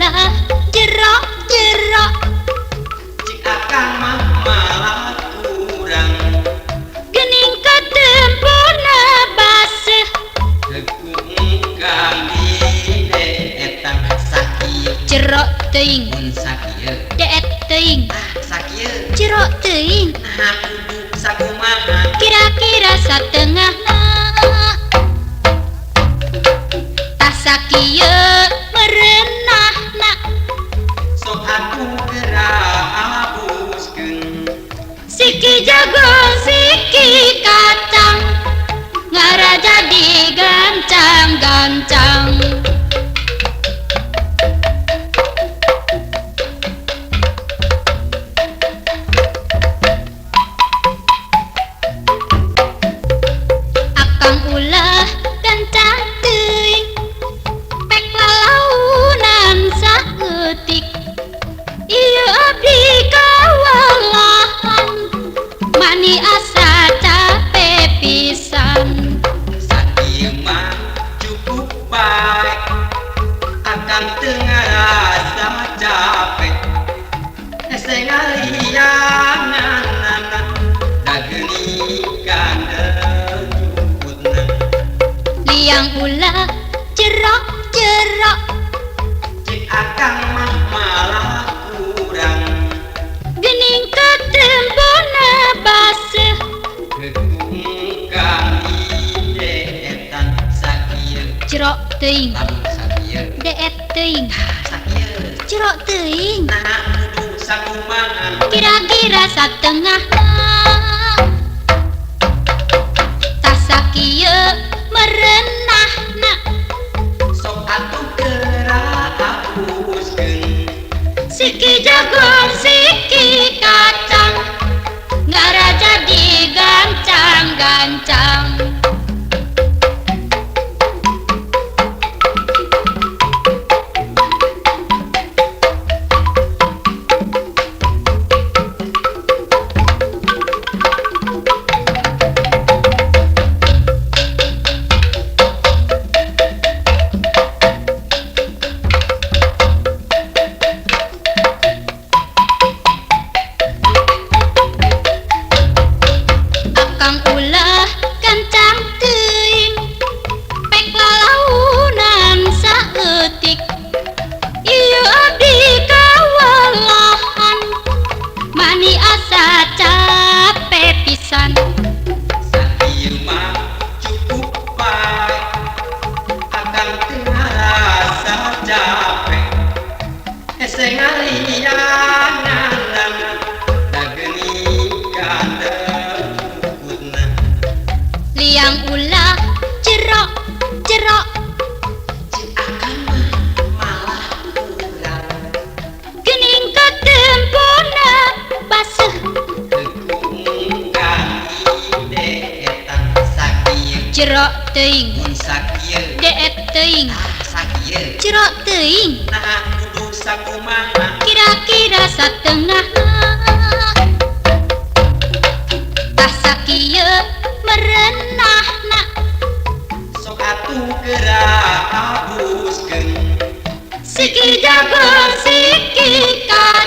ulah jerok-jerok Akang mah malah kurang gening ketempuna baseuh Tekung kali etang sakieu jerok teuing mun sakieu deet teuing sakieu jerok teuing nah kudu sakumaha kira-kira satengahna tas sakieu merenahna sok atuh gerak abuskeun siki jagung siki kacang ngara jadi gancang-gancang akang ulah gancang teuing pek lalaunan saeutik ieu abdi kawalahan mani asa capek pisan sakieu mah cukup bae akang teu ngarasa capek hese ngalianganana da geunikan jukutna liang ulah jerok-jerok cek akang mah malah kurang gening ketempuna baseuh Tekung kali deetan sakieu jerok teuing lamun sakieu deet teuing sakieu jerok teuing nah kudu sakumaha kira-kira satengahna tas sakieu merenahna sok atuh gerak abuskeun siki jagung siki kacang ngara jadi gancang-gancang akang ulah gancang teuing pek lalaunan saeutik ieu abdi kawalahan mani asa capek pisan sakieu mah cukup bae akang teu ngarasa capek hese ngalianganana da geunikan jukutna liang ulah jerok-jerok cek akang mah malah kurang gening ketempuna baseuh Tekung kali deetan sakieu jerok teuing mun sakieu deet teuing sakieu jerok teuing nah kudu sakumaha kira-kira satengahna tas sakieu merenahna sok atuh gerak abuskeun siki jagung siki kacang